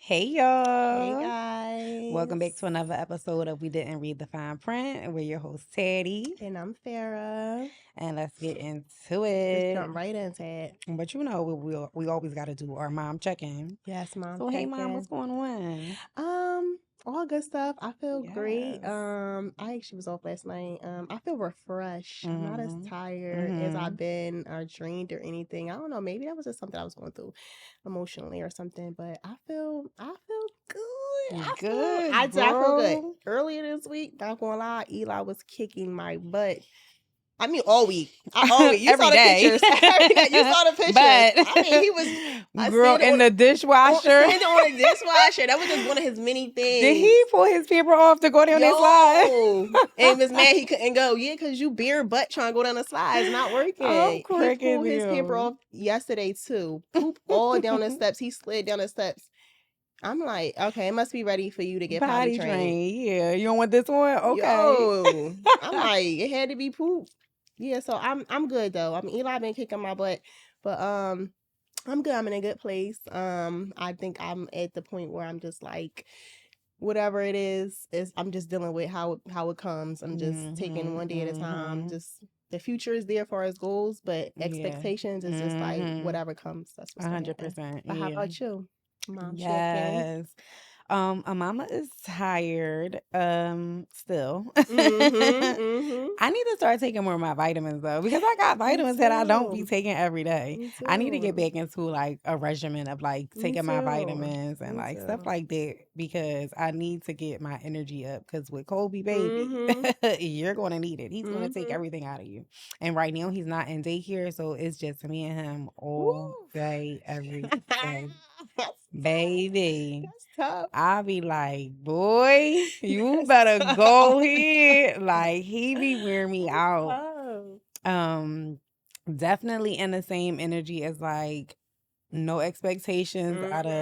Hey Hey y'all. Welcome back guys. to another episode of We Didn't Read the Fine Print. We're your host Teddy. And I'm Farah. And let's get into Just it. jump right into it. But we always gotta do our mom check-in. Yes, mom, So hey check mom, what's in. going on? All good stuff. I feel great. Yes. I actually was off last night. I feel refreshed. I'm not as Mm-hmm. tired as I've Mm-hmm. been or drained or anything. I don't know. Maybe that was just something I was going through emotionally or something. But I feel good. Good I feel good. girl. Earlier this week, not gonna lie, Eli was kicking my butt. I mean, all week. All week. You saw Every the day. pictures. Every day. You saw the pictures. But I mean, he was girl in the dishwasher. standing on a dishwasher. That was just one of his many Did things. he pull his paper off to go down that slide? Yo, and was mad he couldn't go. Yeah, because you bare butt trying to go down the slide. It's not I'm working. He cracking pulled his paper you. off yesterday too. Poop all down the steps. He slid down the steps. I'm like, okay, it must be ready for you to get potty Potty trained. train. Yeah. You don't want this one? Okay. Yo, I'm like, it had to be poop. Yeah, so I'm good though. I mean, Eli been kicking my butt, but I'm good. I'm in a good place. I think I'm at the point where I'm just like, whatever it is I'm just dealing with how it comes. I'm just taking one day at a time. Just the future is there for as goals, but Yeah. expectations is just like whatever comes. That's what's gonna happen. 100%. But how Yeah. about you, mom? Check-in. Yes. A mama is tired. Still. Mm-hmm. I need to start taking more of my vitamins though, because I got Me vitamins that I don't be too. taking every day. Me I need to get too. back into like a regimen of like Me taking my too. vitamins and Me like stuff too. like that because I need to get my energy up. Because with Kobe, baby, Mm-hmm. you're gonna need it. He's gonna take Mm-hmm. everything out of you. And right now he's not in daycare, so it's just me and him all Woo. day, every day. That's tough. Baby, That's tough. I'll be like, boy, you That's better go tough. ahead. Like he be wearing me That's out. tough. Um, Definitely in the same energy as like no expectations out of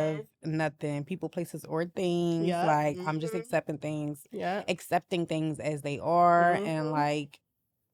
Mm-hmm. nothing. People, places, or things. Yep. Like I'm just Mm-hmm. Yep. accepting things as they are, and Mm-hmm. like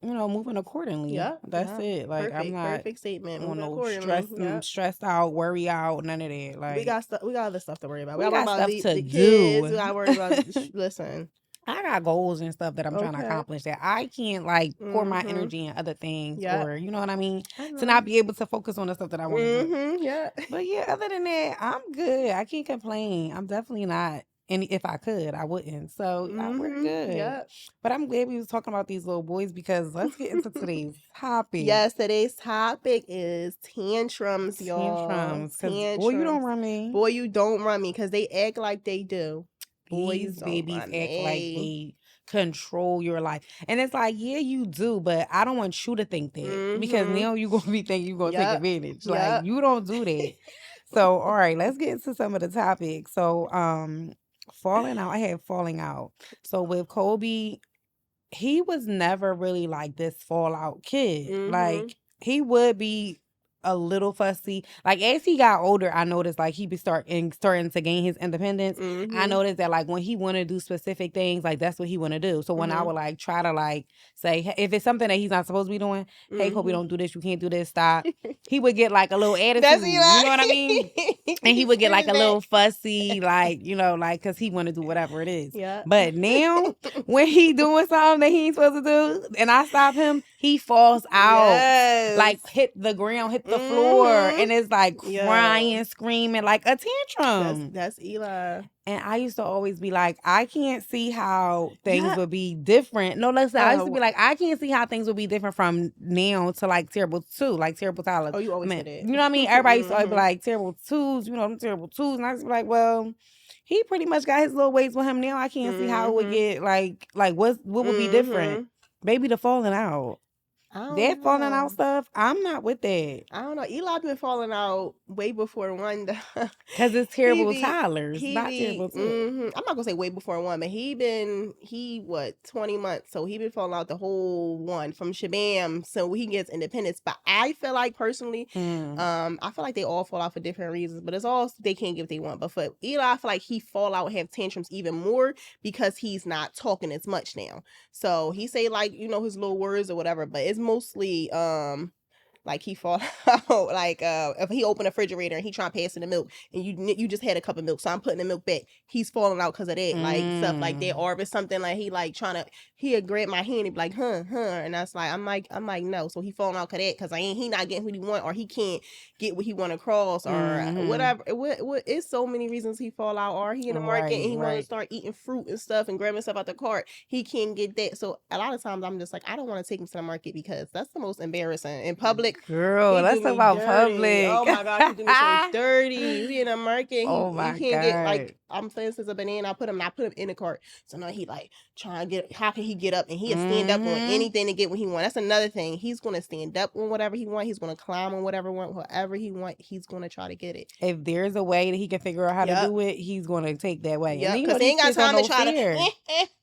moving accordingly. Yep. That's Yep. it. Like I'm Perfect. not Perfect statement. on Moving no accordingly. Yep. stressed out, worry out, none of that. We Like got stuff. We got other stuff to worry about. We we got to worry got about stuff to the kids. We do. got to worry about. Listen. I got goals and stuff that I'm trying to Okay. accomplish that I can't like pour my Mm-hmm. energy in other things, Yep. or you know what I mean, I to know. not be able to focus on the stuff that I want to do. Mm-hmm. Yep. But yeah, other than that, I'm good. I can't complain. I'm definitely not. And if I could, I wouldn't. So we're Mm-hmm. good. Yep. But I'm glad we was talking about these little boys because let's get into today's topic. Yes, today's topic is tantrums, y'all. Tantrums. Because boy, you don't Tantrums. run me. Boy, you don't run me because they act like they do. Boys These don't babies run act like me. they control your life. And it's like, yeah, you do, but I don't want you to think that because Mm-hmm. now you're gonna be thinking you're gonna take Yep. advantage. Like Yep. you don't do that. So all right, let's get into some of the topics. So falling out, I had falling out. So with Kobe, he was never really like this fallout kid. Mm-hmm. Like he would be a little fussy. Like as he got older, I noticed like he be starting to gain his independence. I Mm-hmm. noticed that like when he want to do specific things, like that's what he want to do. So when I Mm-hmm. would like try to like say if it's something that he's not supposed to be doing, hey Kobe, Mm-hmm. don't do this. You can't do this. Stop. He would get like a little That's attitude. You Eli. know what I mean? And he He would get like screaming a back. little fussy, like like because he want to do whatever it is. Yep. But now when he doing something that he ain't supposed to do, and I stop him, he falls out. Yes. Like hit the ground, hit the floor, Mm-hmm. and it's like Yo. crying, screaming, like a tantrum. That's Eli. And I used to always be like, I can't see how things Yeah. would be different. No, listen, I used to be like, I can't see how things would be different from now to like Terrible 2, like Terrible Toddlers. Oh, you I always mean, said it. you know what I mean? Everybody used to always be Mhm. like, Terrible 2s, them Terrible 2s. And I used to be like, well, he pretty much got his little ways with him now. I can't see how it would Mhm. get like what would be different. Mhm. Maybe the falling out. I don't That falling out know. stuff, I'm not with that. I don't know. Eli been falling out way before one. Because it's he Terrible be Toddlers, he not be. Terrible 2. I'm not gonna say way before one, but he what 20 months, so he been falling out the whole one from Shabam, so he gets independence. But I feel like personally, I feel like they all fall out for different reasons, but it's all they can't get what they want. But for Eli, I feel like he fall out and have tantrums even more because he's not talking as much now. So he say like his little words or whatever, but it's mostly Like he fall out, like if he open a refrigerator and he trying to pass in the milk, and you just had a cup of milk, so I'm putting the milk back. He's falling out because of that, like stuff like that. Mm. Or if it's something like he like trying to, he'll grab my hand and be like, and that's like I'm like no. So he falling out because that, because he not getting what he want, or he can't get what he want across, or Mhm. whatever. It's so many reasons he fall out, or he in the market and he want to Right. start eating fruit and stuff and grabbing stuff out the cart. He can't get that. So a lot of times I'm just like, I don't want to take him to the market because that's the most embarrassing in public. Girl, He let's do talk me about dirty. public. Oh my gosh, he do me so dirty. We in a market. Oh He my can't get, God. like, I'm for instance a banana. I put him in the cart. So now he like trying to get. How can he get up? And he'll stand up on Mhm. anything to get what he want. That's another thing. He's gonna stand up on whatever he want. He's gonna climb on whatever he want. He's gonna try to get it. If there's a way that he can figure out how to Yep. do it, he's gonna take that way. And then Yep. Because he these ain't got kids don't time to know try fear.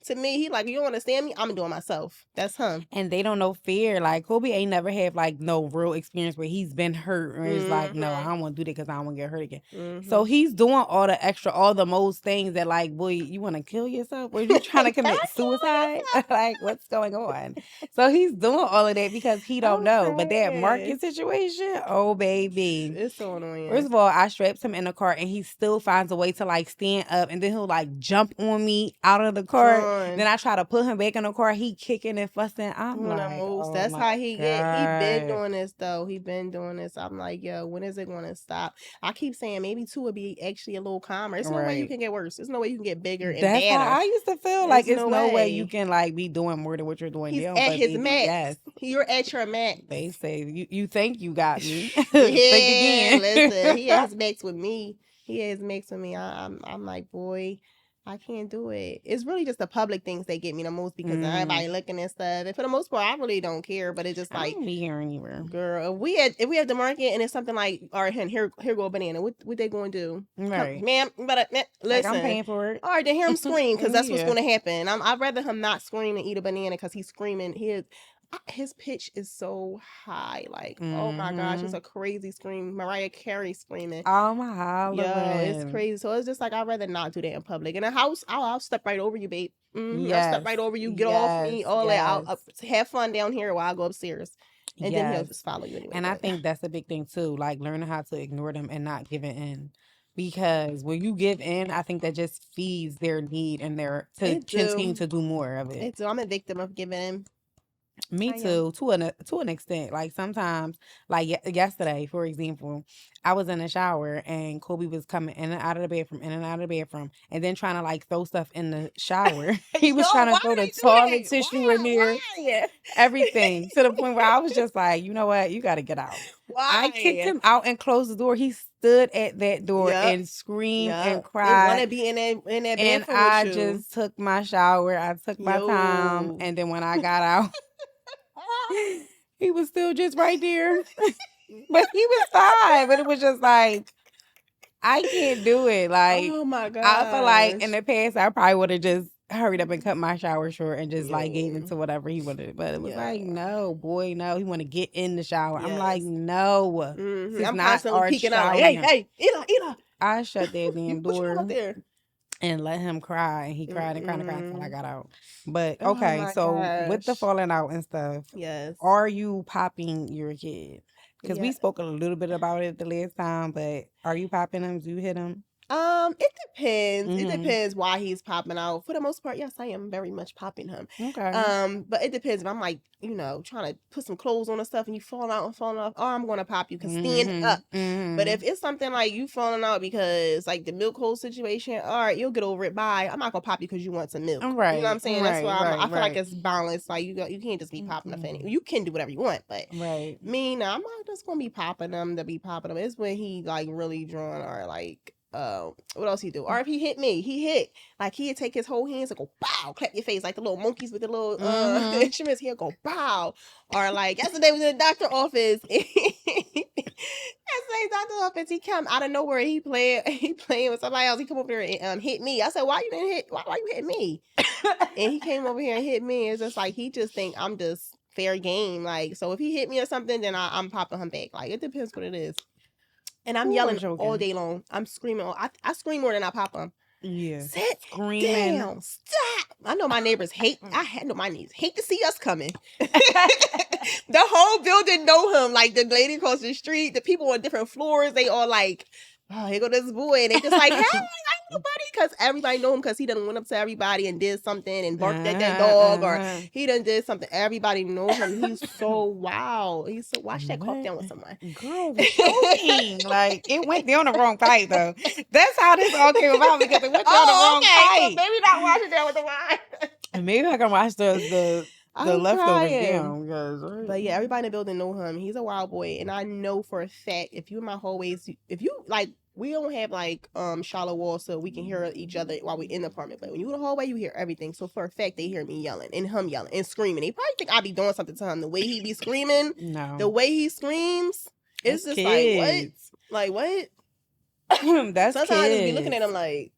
to me, he like, you don't understand me? I'm doing myself. That's him. And they don't know fear. Like Kobe ain't never had like no real experience where he's been hurt or is like, no, I don't want to do that because I don't want to get hurt again. So he's doing all the most things that like, boy, you want to kill yourself? Or you trying to commit suicide? Like, what's going on? So he's doing all of that because he don't know. But that market situation, oh baby. It's so annoying. First of all, I strapped him in the cart and he still finds a way to like stand up, and then he'll like jump on me out of the cart. Then I try to put him back in the car. He kicking and fussing. I'm like, oh that's my how he get. He been God. doing this though. He been doing this. I'm like, yo, when is it going to stop? I keep saying maybe 2 would be actually a little calmer. There's no way you Right. can get worse. There's no way you can get bigger and That's how badder. I used to feel. Like There's it's no no way you way. can like be doing more than what you're doing He's now. at But his baby, max. yes, You're at your max. they say you think you got me. Yeah, Think again. listen, he has max with me. He has max with me. I'm like, boy, I can't do it. It's really just the public things that get me the most because everybody looking and stuff. And for the most part, I really don't care. But it's just I like, don't be here anywhere. girl, if we have the market and it's something like, all right, here go a banana. What they going to do? Right. Ma'am, but Like listen. I'm paying for it. All right, then hear him scream because that's what's Yeah. going to happen. I'd rather him not scream and eat a banana because he's screaming. His pitch is so high. Like, oh my gosh, it's a crazy scream. Mariah Carey screaming. Oh my Yo, it's hollering. crazy. So it's just like, I'd rather not do that in public. In a house, I'll step right over you, babe. I'll step right Yes. over you. Get off me. Yes. All that. I'll Yes. have fun down here while I go upstairs. And then he'll Yes. just follow you anyway. And I but- think that's a big thing too, like learning how to ignore them and not giving in. Because when you give in, I think that just feeds their need and their to It do. continue to do more of it. I'm a victim of giving in. Me I am. too, to an extent. Like sometimes, like yesterday, for example, I was in the shower and Kobe was coming in and out of the bathroom, and then trying to like throw stuff in the shower. He was Yo, trying to why throw they the do toilet that? tissue in there, Why? everything, to the point where I was just like, you know what, you got to get out. I kicked him out and closed the door. He stood at that door Yup. and screamed and They want cried. to be in that And bathroom I with you. just took my shower. I took my time. Yo. And then when I got out, he was still just right there. But he was fine. But it was just like, I can't do it. Like, Oh my god. I feel like in the past, I probably would have just hurried up and cut my shower short and just like gave Yo. into whatever he wanted. But it was like, Yeah. no, boy, no. He want to get in the shower. I'm like, Yes. no. Mhm. This is I'm not constantly our peeking out like, shower. hey, Eli. I shut that damn What you doing door out there? and let him cry. And he cried and cried and cried until I got out. But Oh okay, my so with the gosh. falling out and stuff, Yes. are you popping your kid? Because we Yeah. spoke a little bit about it the last time, but are you popping him? Do you hit him? It depends. It Mhm. depends why he's popping out. For the most part, yes, I am very much popping him. Okay. But it depends if I'm like, trying to put some clothes on and stuff and you falling out and falling off, or I'm gonna pop you because stand up. But if it's something like you falling out because like the milk hole situation, all right, you'll get over it. Bye. I'm not gonna pop you because you want some milk. You know what I'm Right, saying? That's why I feel like right. it's balanced. Like you can't just be popping up any. You can do whatever you want, but Right. me, no, I'm not just gonna be popping them to be popping them. It's when he like really drawn or like what else he do? Or if he hit me, like he'd take his whole hands and go bow, clap your face like the little monkeys with the little instruments. He'll go bow. Or like yesterday was in the doctor office. Yesterday doctor office, he come out of nowhere. He playing with somebody else. He come over there and hit me. I said, why you hitting me? And he came over here and hit me. It's just like he just think I'm just fair game. Like, so if he hit me or something, then I'm popping him back. Like, it depends what it is. And I'm Ooh, I'm yelling all joking. day long. I'm screaming. I scream more than I pop him. Yeah. Sit Screaming. down. Stop. I know my neighbors hate. I know my neighbors hate to see us coming. The whole building know him. Like the lady across the street, the people on different floors, they all like, oh, here go this boy. And they just like, hey, nobody, because everybody know him because he done went up to everybody and did something and barked at that dog, or he done did something. Everybody know him. He's so wild. He's so, watch that cough down with someone. Girl, was joking. Like, it went down the wrong pipe, though. That's how this all came about, because it went down the wrong pipe. So maybe not wash it down with the wine. Maybe I can watch the I'm leftovers crying. down. Because, But yeah, everybody in the building know him. He's a wild boy, and I know for a fact if you in my hallways, if you like, we don't have like shallow walls so we can hear each other while we're in the apartment. But when you in the hallway, you hear everything. So for a fact, they hear me yelling and him yelling and screaming. They probably think I be doing something to him. The way he be screaming, no. the way he screams, it's That's just kids. like what? That's Sometimes I just be looking at him like.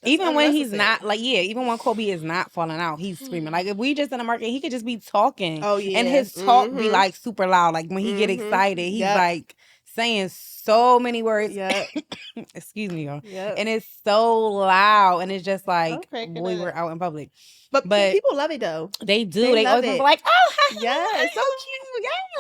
Even when he's not, like, yeah, even when Kobe is not falling out, he's screaming. Like, if we just in the market, he could just be talking. Oh, yeah. And his talk be, like, super loud. Like, when he get excited, he's, like, saying so many words. Yeah. Excuse me, y'all. Yeah. And it's so loud. And it's just like, boy, we're out in public. But people love it, though. They do. They always be like, oh, yes, so cute.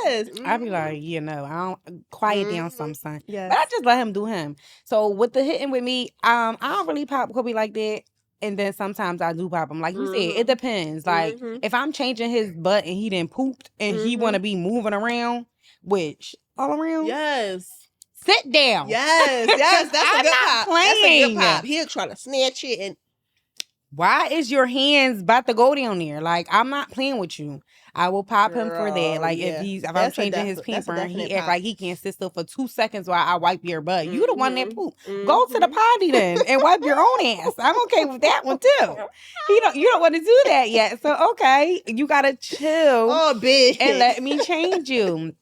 Yes. I be like, you know, I don't quiet down some son. Yes. But I just let him do him. So with the hitting with me, I don't really pop Kobe like that. And then sometimes I do pop him. Like you said, it depends. Like if I'm changing his butt and he done pooped and he want to be moving around, which all around. Yes. Sit down. Yes. That's a good pop. Playing. That's a good pop. He'll try to snatch it and. Why is your hands about to go down there? Like, I'm not playing with you. I will pop him for that. Like, if I'm changing his pamper and he act like he can't sit still for 2 seconds while I wipe your butt. You the one that poop. Go to the potty then and wipe your own ass. I'm okay with that one too. You don't want to do that yet. So okay, you gotta chill. Oh, bitch. And let me change you.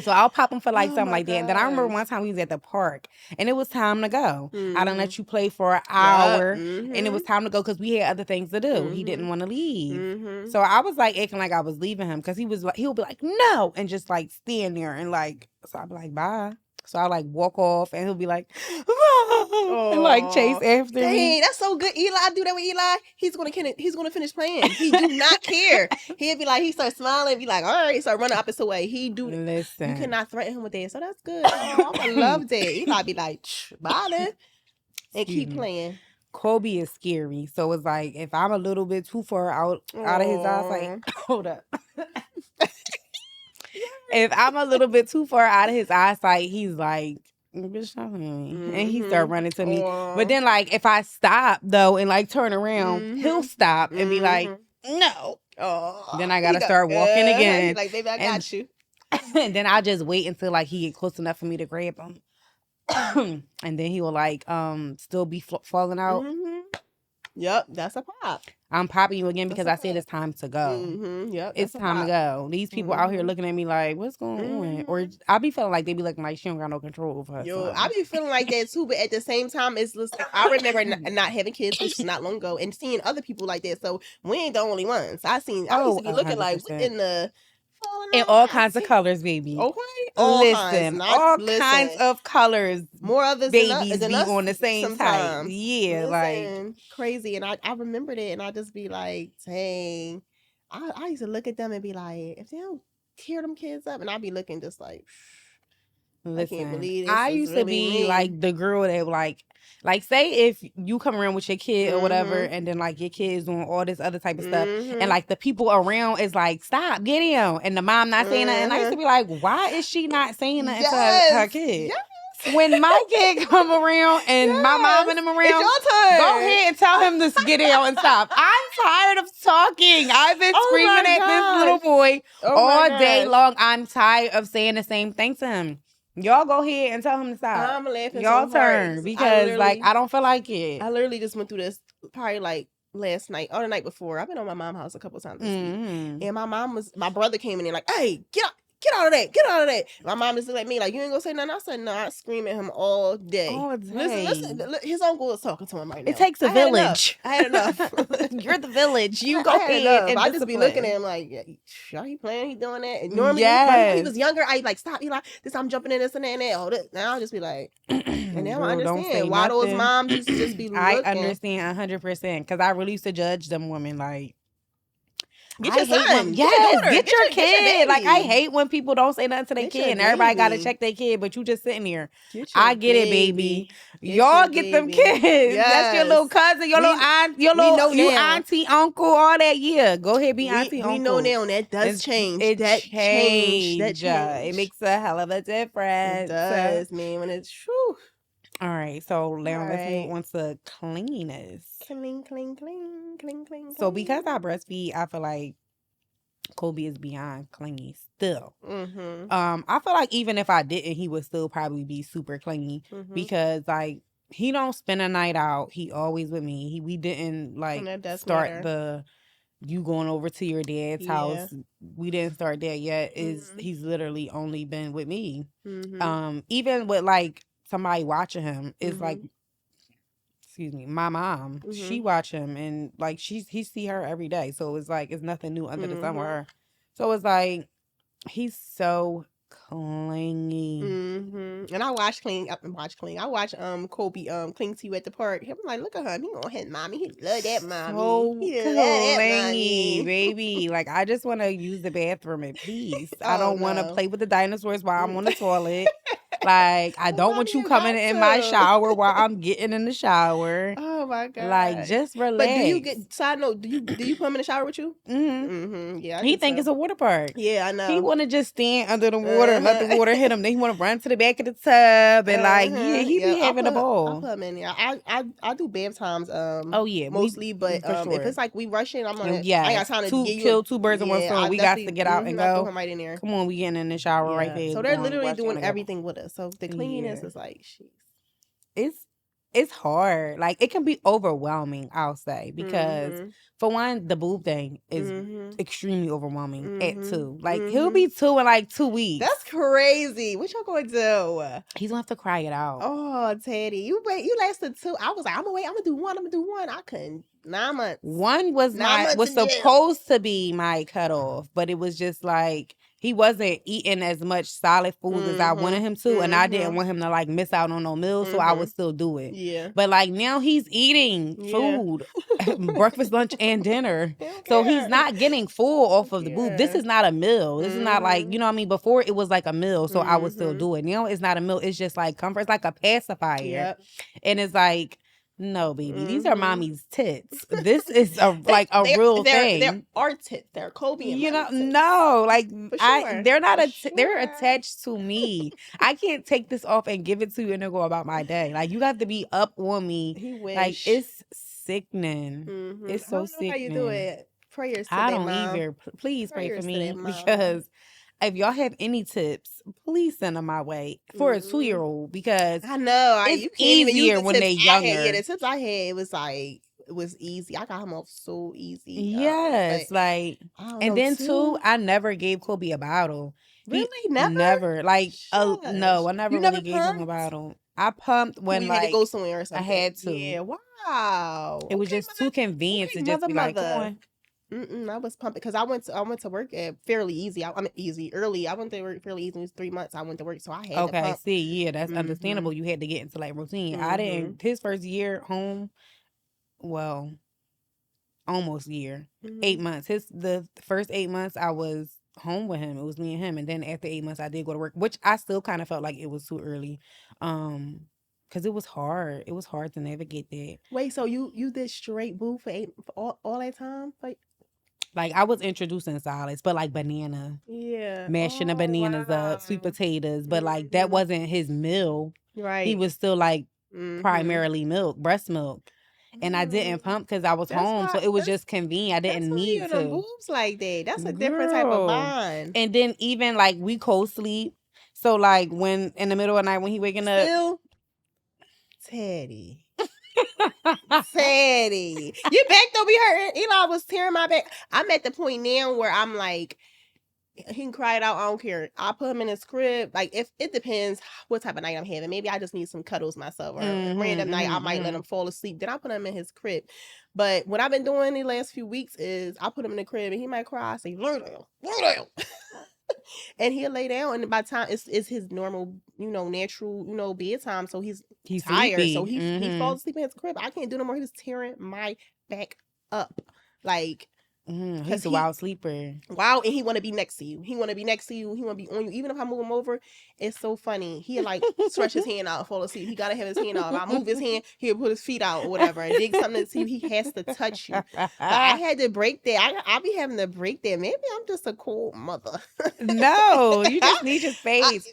So I'll pop him for like something like that. And then I remember one time we was at the park and it was time to go. I done let you play for an hour and it was time to go because we had other things to do. He didn't want to leave. So I was like acting like I was leaving him because he'll be like, no, and just like stand there and like, so I'll be like, bye. So I like walk off and he'll be like, and like chase after me. That's so good. Eli, I do that with Eli. He's gonna finish playing. He do not care. He'll be like, he starts smiling, be like, all right, start running opposite way. Listen. You cannot threaten him with that. So that's good. Oh, I love that. Eli be like, bye then. And keep playing. Kobe is scary. So it's like if I'm a little bit too far out of his eyesight, hold up. If I'm a little bit too far out of his eyesight, he's like, bitch, stop me. And he start running to me. But then like if I stop though and like turn around, he'll stop and be like, no. Then I gotta start walking again. He's like, baby, I got you. And then I just wait until like he get close enough for me to grab him. And then he will like still be falling out. Yep, that's a pop. I'm popping you again because I said it's time to go. Yep, it's time to go. These people out here looking at me like, what's going on? Or I be feeling like they be looking like she don't got no control over her. Yo, I be feeling like that too, but at the same time, it's just, I remember not having kids, which was not long ago, and seeing other people like that. So we ain't the only ones. I used to be looking 100%. like in the in all kinds of colors, baby. Okay, all kinds of colors. More others, babies than be us on the same type. Yeah, like crazy. And I remembered it, and I just be like, dang. I used to look at them and be like, if they don't tear them kids up, and I'd be looking just like, listen, I can't believe this. I used to be like the girl that like say if you come around with your kid or whatever, and then like your kid is doing all this other type of stuff, and like the people around is like, stop, get him, and the mom not saying nothing. And I used to be like, why is she not saying nothing to her kid? Yes. When my kid come around and my mom and them around, it's your turn. Go ahead and tell him to get out and stop. I'm tired of talking. I've been screaming at this little boy all day long. I'm tired of saying the same thing to him. Y'all go ahead and tell him to stop. I'm laughing. Y'all turn because I don't feel like it. I literally just went through this probably like last night or the night before. I've been on my mom's house a couple times this week, and my brother came in and like, hey, get up. get out of that, get out of that. My mom just looked at me like, you ain't gonna say nothing. I said, no, I scream at him all day. All Listen, day. his uncle is talking to him right now. It takes a I had enough. village. I had enough. You're the village. You go I had ahead enough. and I just be looking at discipline. him like, yeah, he playing, he doing that. And normally, when he Yes. was younger, I'd like, stop, Eli, this I'm jumping in this and that and that. Oh, this. Now I'll just be like, and now I Girl, don't say understand why those nothing. moms used to just be I looking. understand 100% because I really used to judge them women like, Get I your hate when, son. yes, daughter, get your kid. Like, I baby. hate when people don't say nothing to their Get your kid and everybody got to baby. check their kid, but you just sitting here. Get your I get it, baby. Get Y'all your get them baby. kids. That's your little Yes. cousin, your We- little aunt, your we know little you now. auntie, uncle, all that. Yeah, go ahead, be auntie, We uncle. know now that does change. It That change. That change. change. It makes a hell of a difference. It does, man. When it's whew. All right, so now let's Alright. move on to cleanliness. Cling, cling, cling, cling, cling. So because I breastfeed, I feel like Kobe is beyond clingy still. Mm-hmm. I feel like even if I didn't, he would still probably be super clingy Mm-hmm. because like he don't spend a night out. He always with me. We didn't like that does start matter. the you going over to your dad's Yeah. house. We didn't start that yet. Mhm. He's literally only been with me. Mm-hmm. Even with like somebody watching him is Mhm. like, excuse me, my mom. She watch him and like he see her every day. So it's like it's nothing new under the sun with Mhm. her. So it's like he's so clingy. Mm-hmm. And I watch Cling. I watch Kobe cling to you at the park. I'm like, look at him. He gonna hit mommy. He love that mommy. So He love that clingy, mommy. baby. Like I just want to use the bathroom in peace. I Oh, don't want to no. play with the dinosaurs while I'm on the toilet. Like I don't want you Mommy coming got in my to. shower while I'm getting in the shower. Oh my god. Like just relax. But do you get side note? Do you put him in the shower with you? Mm-hmm. Mm-hmm. Yeah. I He do think so. it's a water park. Yeah, I know. He want to just stand under the water and let the Uh-huh. water hit him. Then he want to run to the back of the tub and like, yeah, Uh-huh. he Yeah, be having a I'll ball. put him in there. I do bath times. Oh yeah, mostly, but for if sure. it's like we rushing, I'm gonna. Yeah, I ain't got time to give you kill two birds in one yeah, stone. I We got to definitely- get out and I throw go. him right in there. Come on, we getting in the shower right Yeah. there. So they're going, literally wash doing together. everything with us. So the cleanliness Yeah. is like, sheesh. It's hard. Like it can be overwhelming, I'll say, because Mhm. for one, the boob thing is Mhm. extremely overwhelming at Mhm. 2. Like he'll be 2 in like 2 weeks. That's crazy. What y'all gonna do? He's gonna have to cry it out. Oh, Teddy, you lasted 2. I was like, I'm gonna wait. I'm gonna do 1. I couldn't. 9 months. 1 was 9 months in jail. supposed to be my cutoff, but it was just like he wasn't eating as much solid food as I wanted him to, and I didn't want him to like miss out on no meals, so I would still do it. Yeah. But like now he's eating Yeah. food, breakfast, lunch, and dinner. They don't So care. he's not getting full off of the boob. This Yeah. is not a meal. This is not like, you know what I mean? Before it was like a meal, so I would still Mhm. do it. Now it's not a meal. It's just like comfort. It's like a pacifier. Yep. And it's like, no, baby, these are Mhm. mommy's tits. This is a real thing. They're our tits. They're Kobe and You know, Mommy's tits. no, like For sure. they're not For they're sure. attached to me. I can't take this off and give it to you and then go about my day. Like you have to be up on me. He wish. Like it's sickening. Mhm. It's I so don't know how you do sickening. it. Prayers to I that don't mom. either. Please pray Prayers for to me that mom. because if y'all have any tips, please send them my way for a Mhm. 2-year-old because I know. it's You can't even use easier the when tips they I had. younger. Yeah, the tips I had, it was like it was easy. I got him off so easy. Yes, but like I don't and know, then too. too, I never gave Kobe a bottle. Really? Never? Never. Like no, Shush. I never You really never gave him a pumped? bottle. I pumped when you like had to go somewhere or something. had to. Yeah. Wow. It was Okay, just too convenient okay, to just be like, come mother. on. I was pumping because I went to work at fairly easy. I mean easy early. I went to work fairly easy. It was 3 months. I went to work, so I had to Okay, pump. see, yeah, that's Mhm. understandable. You had to get into like routine. I didn't. His first year home, well, almost year, 8 Mhm. months. The first 8 months I was home with him. It was me and him, and then after 8 months I did go to work, which I still kind of felt like it was too early, because it was hard. It was hard to navigate that. Wait, so you did straight boo for all that time? Like I was introducing solids, but like banana, Yeah. mashing the bananas up, sweet wow. potatoes, but like that Mhm. wasn't his meal. Right. He was still like Mhm. primarily milk, breast milk. And I didn't pump because I was That's home, so why- it was that's- just convenient. I didn't That's why need you them to. boobs like that. That's a different type of Girl. bond. And then even like we co-sleep. So like when in the middle of the night when he waking up, Still, Teddy. Teddy. Your back don't be hurting. Eli was tearing my back. I'm at the point now where I'm like, He can cry it out. I don't care. I put him in his crib. Like if it depends what type of night I'm having. Maybe I just need some cuddles myself, or a random night I might let him fall asleep. Then I put him in his crib. But what I've been doing the last few weeks is I put him in the crib and he might cry. I say, lay down, lay down. And he'll lay down, and by the time it's his normal, natural, bedtime. So he's tired. sleepy. So he falls asleep in his crib. I can't do no more. He was tearing my back up. Like, He's a wild sleeper. wow, and he want to be next to you. He want to be next to you. He want to be on you. Even if I move him over, it's so funny. He'll like stretch his hand out and fall asleep. He gotta have his hand out. If I move his hand, he'll put his feet out or whatever and dig something to see. He has to touch you. But I had to break that. I be having to break that. Maybe I'm just a cold mother. No, you just need your space.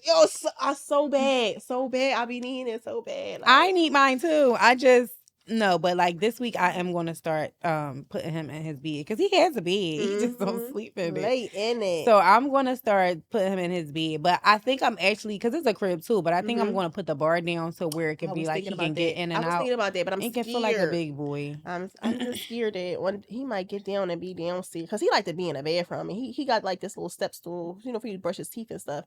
I so bad, so bad. I be needing it so bad. Like, I need mine too. No, but like this week I am going to start putting him in his bed because he has a bed. He just don't sleep in it. lay in it. So I'm going to start putting him in his bed. But I think I'm actually, because it's a crib too, but I think I'm going to put the bar down to where it can be like he can get in and I was out. thinking about that, but I'm He scared. can feel like a big boy. I'm just scared that one he might get down and be downstairs because he like to be in the bathroom, and he got like this little step stool, for you to brush his teeth and stuff,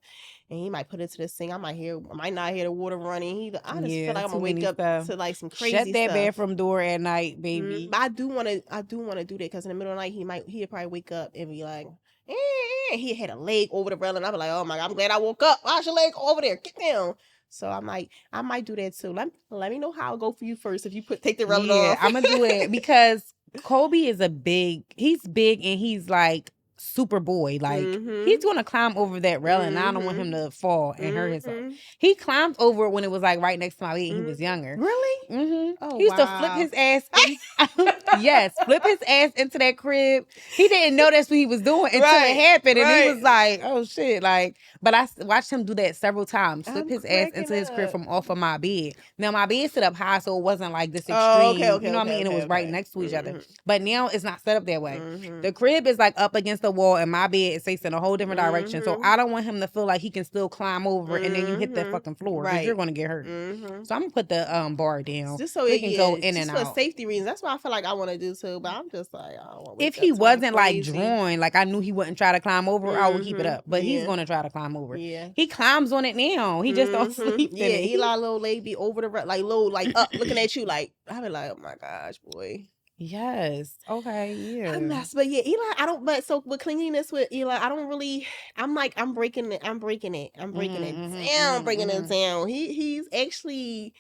and he might put it to the sink. I might not hear the water running. I just feel like I'm gonna wake up to like some crazy Shut that stuff. bathroom door at night, baby. But I do want to do that because in the middle of the night he'll probably wake up and be like, he had a leg over the railing. I'll be like, oh my God, I'm glad I woke up. Why's your leg over there? Get down. So I might do that too. Let me know how it go for you first. If you take the railing off. I'm gonna do it because Kobe is he's big and he's like super boy. Like he's gonna climb over that railing. And I don't want him to fall and hurt himself. He climbed over it when it was like right next to my bed. He was younger. Really? Oh, he used to flip his ass. Yes, flip his ass into that crib. He didn't know that's what he was doing until it happened, and he was like, "Oh shit!" Like, but I watched him do that several times. Flip his ass into his crib from off of my bed. Now my bed set up high, so it wasn't like this extreme. Okay, you know what I mean? And it was right next to each other. But now it's not set up that way. The crib is like up against the wall, and my bed is facing a whole different direction. So I don't want him to feel like he can still climb over, and then you hit that fucking floor because you're gonna get hurt. So I'm gonna put the bar down. Just so he can go in and out. For safety reasons. That's what I feel like I want to do too. But I'm just like, I don't want to. If he wasn't like drawing, like I knew he wouldn't try to climb over, I would keep it up. But he's gonna try to climb over. Yeah, he climbs on it now. He just don't sleep in it. He like little leg be over the like low, like up, looking at you. Like I be like, oh my gosh, boy. Yes. Okay. Yeah. But yeah, Eli, I don't. But so with cleanliness with Eli, I don't really. I'm like, I'm breaking it. I'm breaking it down. Breaking it down. He's actually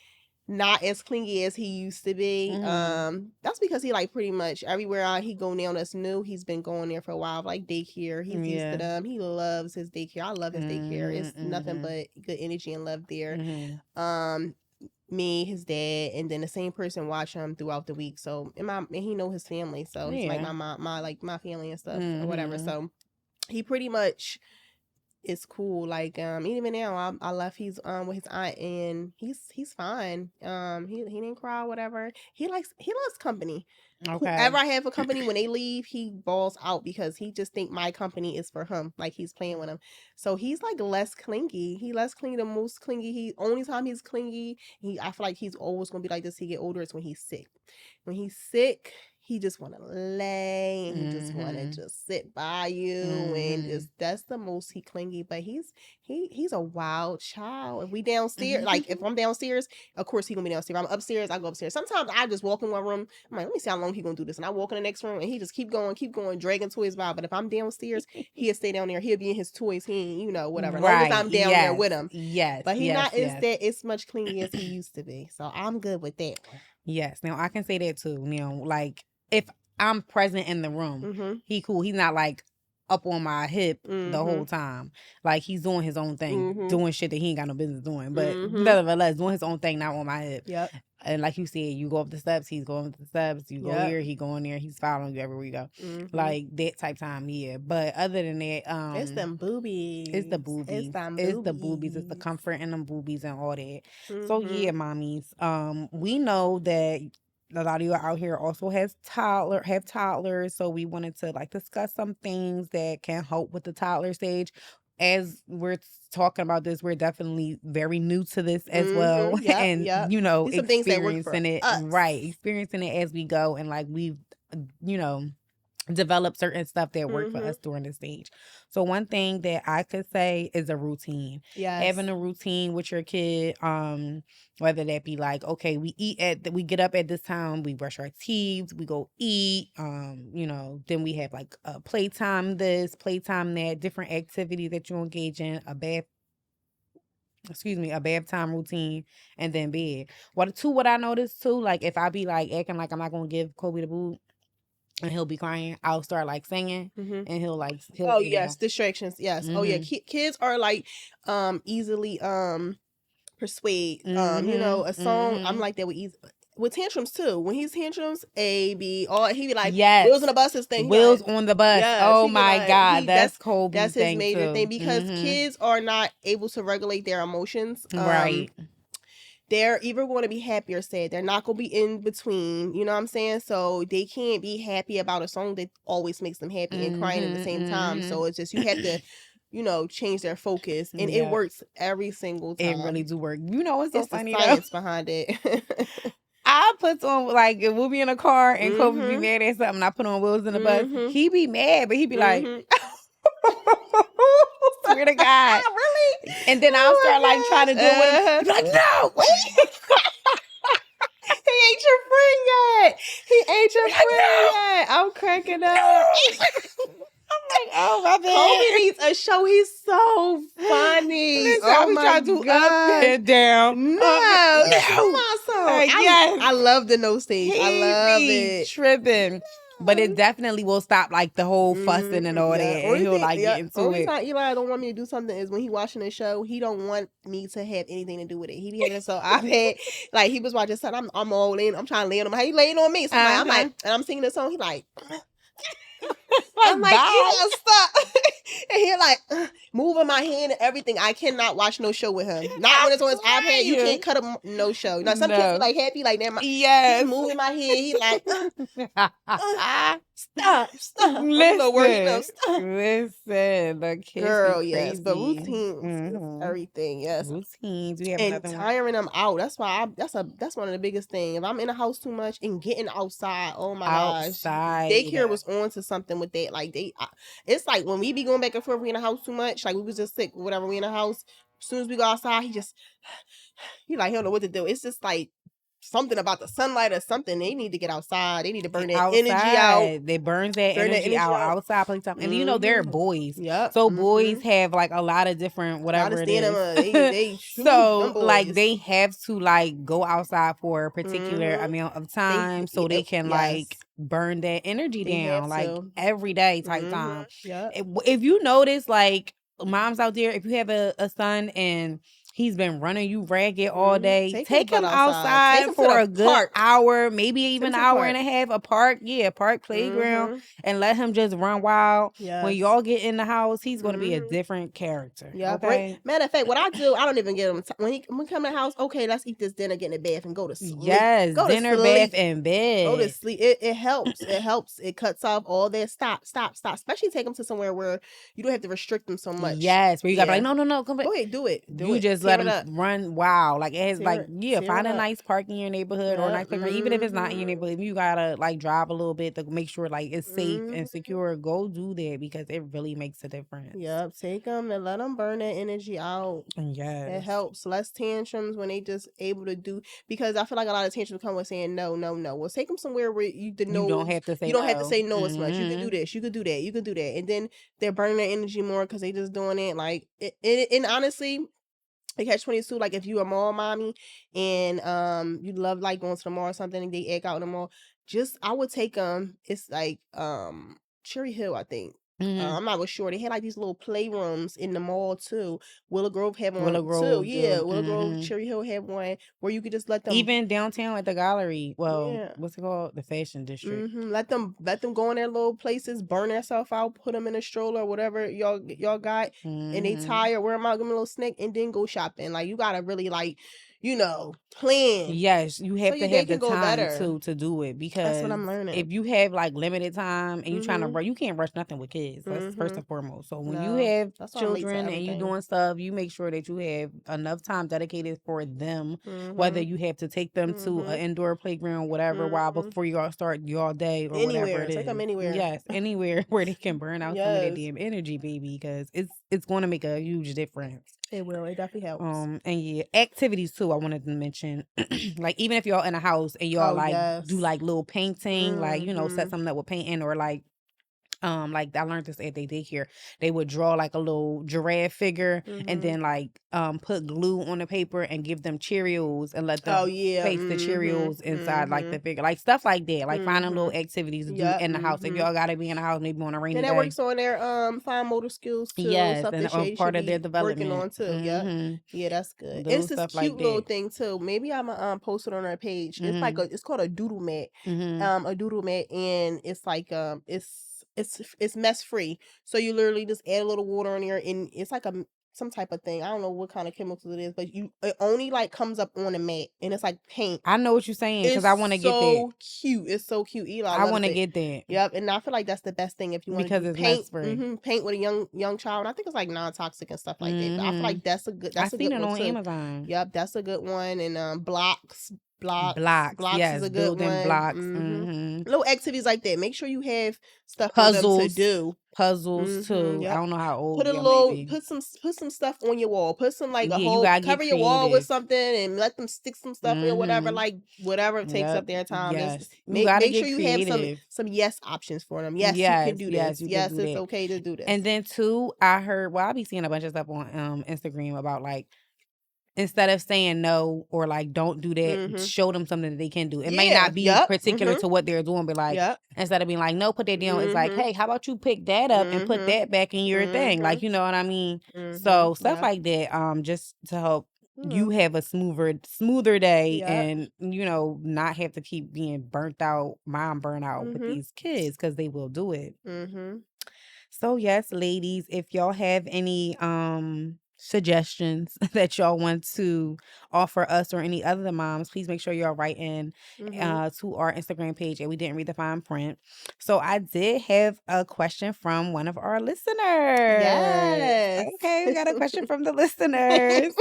not as clingy as he used to be. That's because he like pretty much everywhere he go now that's new, he's been going there for a while, like daycare. He's used to them. He loves his daycare. I love his daycare. It's nothing but good energy and love there. Me, his dad, and then the same person watch him throughout the week. So and he know his family. So it's like my mom, my family and stuff or whatever. So he pretty much is cool. Like even now I left. He's with his aunt and he's fine. He didn't cry or whatever. He loves company. Okay. Whoever I have a company, when they leave, he balls out because he just think my company is for him. Like he's playing with him. So he's like less clingy. He less clingy, the most clingy. He only time he's clingy. I feel like he's always gonna be like this. He get older. It's when he's sick. When he's sick, he just want to lay and he just want to just sit by you and just that's the most he clingy. But he's a wild child. If we downstairs, like if I'm downstairs, of course he gonna be downstairs. If I'm upstairs, I go upstairs. Sometimes I just walk in one room. I'm like, let me see how long he gonna do this, and I walk in the next room and he just keep going, dragging toys by. But if I'm downstairs, he'll stay down there. He'll be in his toys. He ain't, whatever. As long as I'm down there with him. Yes. But he not as much clingy as he used to be. So I'm good with that. Yes. Now I can say that too. Like if I'm present in the room, he cool. He's not like up on my hip the whole time. Like he's doing his own thing, doing shit that he ain't got no business doing. But nevertheless, doing his own thing, not on my hip. Yep. And like you said, you go up the steps, he's going up the steps. You go here, he going there. He's following you everywhere you go. Like that type time, yeah. But other than that, it's them boobies. It's the boobies. It's the boobies. It's the comfort in them boobies and all that. So yeah, mommies. We know that a lot of you out here also have toddlers, so we wanted to like discuss some things that can help with the toddler stage. As we're talking about this, we're definitely very new to this as well, and experiencing it as we go, and like we've develop certain stuff that work for Mhm. us during the stage. So one thing that I could say is a routine. Yes. Having a routine with your kid, whether that be like, okay, we get up at this time, we brush our teeth, we go eat, then we have like a playtime this, playtime that, different activities that you engage in, a bath time routine, and then bed. What I noticed too, like if I be like acting like I'm not gonna give Kobe the boot, and he'll be crying, I'll start like singing, Mhm. and he'll Oh lay down. yes, distractions. Yes. Oh yeah, Mhm. kids are like easily persuade. Mhm. A song. I'm Mhm. like that with tantrums too. When he's tantrums, A B, all he be like wheels on Yes. the buses thing. He Wheels like on the bus. yes, Oh he get my like God, that's that's Kobe's his thing major thing too. because Mhm. kids are not able to regulate their emotions. Right. They're either going to be happy or sad. They're not going to be in between. You know what I'm saying? So they can't be happy about a song that always makes them happy and crying at the same time. So it's just you have to, change their focus, and it Yep. works every single It time. really do work. You know what's so It's the funny though? science behind it. I put on like if we'll be in a car and Kobe be Mhm. mad at something, I put on Wheels in the Bus. Mhm. He be mad, but he be like, Mhm. swear to God. Really? And then I'll start like trying to do it with him. He be like, no. He ain't your friend yet. He ain't your Like, friend no. yet. I'm cracking up. I'm like, oh my bad. Kobe needs a show. He's so funny. Listen, Oh I be my trying to do up gosh. and down. No, come on, so Like, yes. I love the no stage. I He love be it. tripping. But it definitely will stop like the whole fussing and all that. And Only he'll thing, like get into only it. time Eli don't want me to do something is when he watching the show. He don't want me to have anything to do with it. He be having it, so I've had like he was watching something. I'm all in. I'm trying to lay on him. How you laying on me? So I'm like, and I'm singing the song. He like. I'm like, you gotta stop. And he like moving my hand and everything. I cannot watch no show with him. Not when it's on his iPad. You can't cut him no show. Now some kids be like happy, like that. Yes. He's moving my head. He like stop. Listen, the kids Girl, be yes, but crazy. routines is everything. Yes, Routines. We have and another one. tiring them out. That's why that's one of the biggest things. If I'm in the house too much and getting outside, oh my gosh, daycare was on to something with that. Like it's like when we be going back and forth, we in the house too much. Like we was just sick, whatever. We in the house. As soon as we go outside, he don't know what to do. It's just like something about the sunlight or something. They need to get outside. They need to burn that energy out. They burn that energy out outside playtime. And they're boys. Yep. So boys have like a lot of different whatever it is. They so like they have to like go outside for a particular amount of time so they can like burn that energy down like every day type time. Yep. If you notice, like moms out there, if you have a son and he's been running you ragged all day, take him outside for a good hour, maybe even an hour and a half. A park playground, and let him just run wild. When y'all get in the house, he's going to be a different character. Yeah. Okay. Matter of fact, what I do, I don't even get him when he come in the house. Okay, let's eat this dinner, get in the bath, and go to sleep. Yes, go dinner, to sleep. bath, and bed. Go to sleep. It helps. It helps. It cuts off all that. Stop. Especially take them to somewhere where you don't have to restrict them so much. Yes, where you gotta be like, no, come back. Go ahead, do it. You just let them run wild. Like it has find a nice park in your neighborhood or a nice playground. Even if it's not in your neighborhood, if you gotta like drive a little bit to make sure like it's safe and secure, go do that because it really makes a difference. Yep, take them and let them burn that energy out. Yes, it helps. Less tantrums when they just able to do, because I feel like a lot of tantrums come with saying no. Well, take them somewhere where you don't have to say you don't have to say no as much. You can do this, you can do that, you can do that, and then they're burning their energy more because they just doing it like and honestly. Like Catch-22, like if you a mall mommy and you love like going to the mall or something and they egg out in the mall, I would take them. It's like Cherry Hill, I think. I'm not sure. They had like these little playrooms in the mall too. Willow Grove had one too. Yeah, Willow Grove, Cherry Hill had one where you could just let them even downtown at the gallery. Well, what's it called? The Fashion District. Let them go in their little places, burn themselves out, put them in a stroller or whatever y'all got, and they tired. Wear them out, give them a little snack, and then go shopping. Like you gotta really like. plan. Yes, you So have to your day have the can go time better. to do it, That's what because I'm learning. if you have like limited time and you trying to Mhm. rush, you can't rush nothing with kids. That's first Mhm. and foremost. So when you No. have That's why I'm late to children and you everything. doing stuff, you make sure that you have enough time dedicated for them, whether Mhm. you have to take them to an Mhm. indoor playground, whatever, while Mhm. before you all start your day or whatever Anywhere. it Take them is. anywhere. Yes, anywhere where they can burn out some of their Yes. damn energy, baby, because it's going to make a huge difference. It will. It definitely helps. And yeah, activities too. I wanted to mention, like even if y'all in a house and y'all Oh, like do yes. like little painting, like set Mhm. something up with painting, or like I learned this at they daycare. They would draw like a little giraffe figure and Mhm. then like put glue on the paper and give them Cheerios and let Oh, them yeah. paste the Mhm. Cheerios inside like the Mhm. figure, like stuff like that, like finding little Mhm. activities to do Yep. in the house. If Mhm. y'all gotta be in the house, maybe on a rainy And that day. works on their fine motor skills too. Yes, Stuff and that you should part of their be working development. on too. Yep. Yeah, that's good. Little It's this stuff like cute little that. thing too. Maybe I'm gonna post it on our page. It's like Mhm. it's called a doodle mat. Mhm. A doodle mat, and it's like it's mess free. So you literally just add a little water on there, and it's like some type of thing. I don't know what kind of chemicals it is, but it only like comes up on a mat, and it's like paint. I know what you're saying, because It's I want to get that. so cute. It's so cute. Eli I loves want to it. get that Yep, and I feel like that's the best thing if you want to because do it's mess paint. free. Paint with a young child. And I think it's like non-toxic and stuff like that. But I feel Mhm. like that's a I good seen it one on too. Amazon. Yep, that's a good one. And Blocks, blocks is yes, a good building one. blocks. Mhm. Little activities like that. Make sure you have stuff for them to Puzzles, do. too. I Yep. don't know how old Put a y'all may little, be. put some stuff on your wall. Put some like a Yeah, you whole gotta get cover your wall with creative. something and let them stick some stuff or whatever. Mhm. Like whatever takes Yep. up their time. Just Yes, you gotta make sure get you have creative. some yes options for them. Yes, you can Yes, do yes, this. you can Yes, do it's that. okay to do this. And then too, I heard. Well, I be seeing a bunch of stuff on Instagram about like, instead of saying no or like don't do that, Mhm. show them something that they can do. It may Yeah. not be Yep. particular to what they're doing, but like Yep. instead of being like no, put that down, it's like, Mhm. hey, how about you pick that up and put Mhm. that back in your thing? Like, Mhm. you know what I mean? So stuff Yep. like that, just to help Yeah. you have a smoother day, Yep. and not have to keep being burnt out, mom burnout with Mhm. these kids, because they will do it. Mhm. So yes, ladies, if y'all have any suggestions that y'all want to offer us or any other moms, please make sure y'all write in Mhm. to our Instagram page, and we didn't read the fine print. So I did have a question from one of our listeners. Yes. Okay, we got a question from the listeners.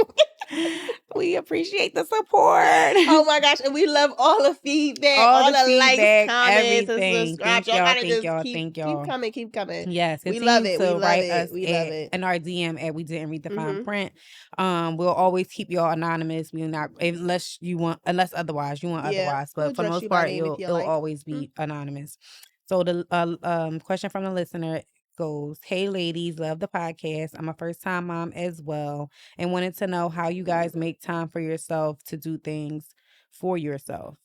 We appreciate the support. Oh my gosh, and we love all the feedback, All all the the likes, feedback, comments, and everything. subscribes. Thank Y'all y'all, gotta thank just y'all, thank keep y'all. coming, keep coming. Yes, We love continue it. We to love write it. us We love at it. in our DM at we didn't read the fine Mhm. print. We'll always keep y'all anonymous. We're not, unless otherwise you want Yeah, otherwise, we'll but for the address most you by part, name if you it'll like. always be anonymous. So the question from the listener goes, "Hey ladies, love the podcast. I'm a first time mom as well, and wanted to know how you guys make time for yourself to do things for yourself."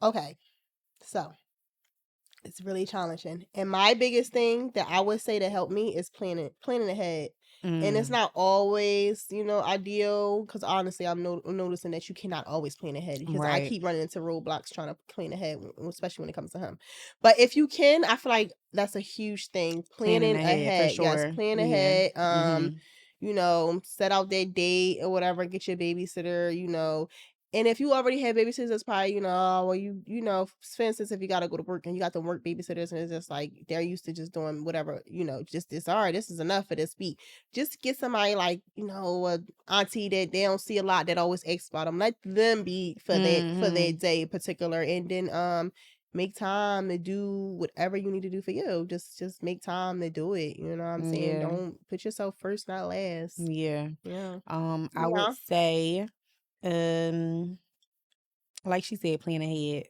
Okay, so it's really challenging. And my biggest thing that I would say to help me is planning ahead. And it's Mm, not always, ideal because honestly, I'm noticing that you cannot always plan ahead because I right. keep running into roadblocks trying to plan ahead, especially when it comes to him. But if you can, I feel like that's a huge thing. Planning Planning ahead for ahead. Yes, sure. plan Yeah. ahead. Mhm. Set out that date or whatever, get your babysitter. And if you already have babysitters, that's probably, well, for instance, if you got to go to work and you got the work babysitters and it's just like they're used to just doing whatever, just this, all right, this is enough for this week. Just get somebody like, a auntie that they don't see a lot that always asks about them. Let them be for that Mhm. day in particular. And then, make time to do whatever you need to do for you. Just make time to do it. You know what I'm saying? Yeah. Don't put yourself first, not last. Yeah. Yeah. I would Yeah. say, um, like she said, plan ahead.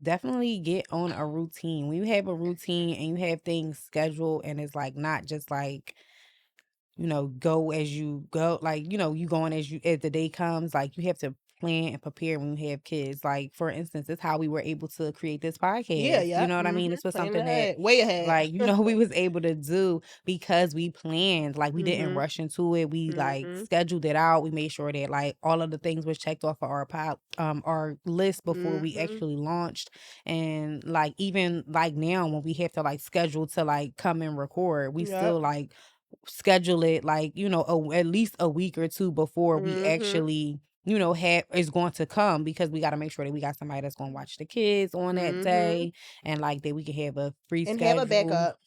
Definitely get on a routine. When you have a routine and you have things scheduled, and it's like not just like, go as you go, like, you going as the day comes, like you have to plan and prepare when you have kids. Like, for instance, it's how we were able to create this Yeah, podcast. You yep. know what I mean? Mhm. This was Plan something that, ahead. Way ahead. like, we was able to do because we planned. Like, we didn't Mhm. rush into it. We like Mhm. scheduled it out. We made sure that like all of the things was checked off of our list before we Mhm. actually launched. And like even like now when we have to like schedule to like come and record, we Yep. still like schedule it like, at least a week or two before we Mhm. actually, have is going to come, because we got to make sure that we got somebody that's going to watch the kids on that Mhm. day, and like that we can have a free And have a schedule backup.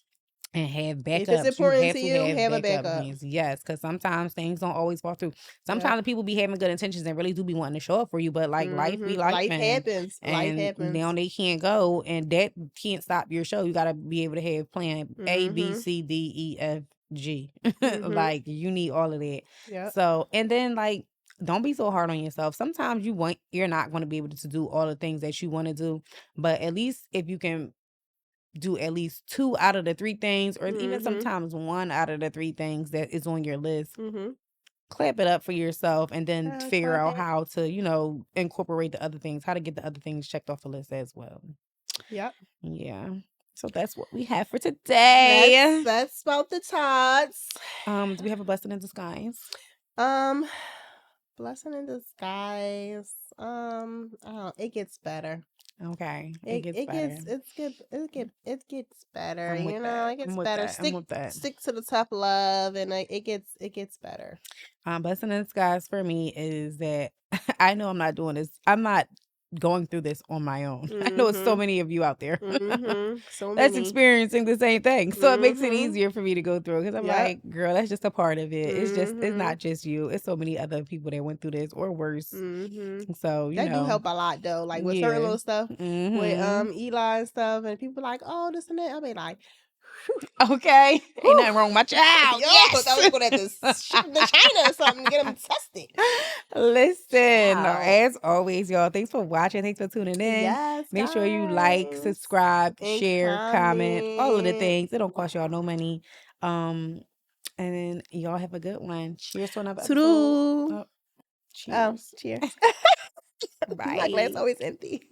and have If it's backups. You important have to to you, have have a backup backup. plans. Yes, because sometimes things don't always fall through. Yep. Sometimes the people be having good intentions and really do be wanting to show up for you, but like life be Mhm. life, Life man. happens. Life And now happens. they can't go, and that can't stop your show. You got to be able to have plan A, B, Mhm. C, D, E, F, G. Mhm. Like you need all of that. Yep. So, and then like, don't be so hard on yourself. Sometimes you're not going to be able to do all the things that you want to do, but at least if you can do at least 2 out of the 3 things, or even Mhm. sometimes 1 out of the 3 things that is on your list, Mhm. clap it up for yourself and then figure Clap out it. how to, incorporate the other things, how to get the other things checked off the list as well. Yep. Yeah. So that's what we have for That's today. that's about the tots. Do we have a blessing in disguise? Um, blessing in disguise. Oh, it gets better. Okay. It It gets it better. gets it gets better. I'm with that. It gets I'm with better. that. I'm with that. Stick to the tough love, and it gets better. Blessing in disguise for me is that I know I'm not doing this. I'm not going through this on my own. I know it's so Mhm. many of you out there Mhm. So that's many. experiencing the same thing. So it makes it Mhm. easier for me to go through, because I'm Yep. like, girl, that's just a part of it. It's Mhm. not just you. It's so many other people that went through this or worse. Mhm. So, That do help a lot though. Like with certain yeah. little stuff with Hmm. Eli and stuff, and people like, oh, this and that. I'll be like, Okay. Ain't whew. nothing wrong with my child. Yo, I Yes. was gonna have to ship them to China or something to get them tested. Listen, Child. as always, y'all, thanks for watching. Thanks for tuning in. Yes, Make sure you like, guys. subscribe, And share, comment, all of the comment. things. It don't cost y'all no money. And then y'all have a good one. Cheers to another episode. Toodoo. Oh, Oh, cheers. cheers. My glass Bye. always empty.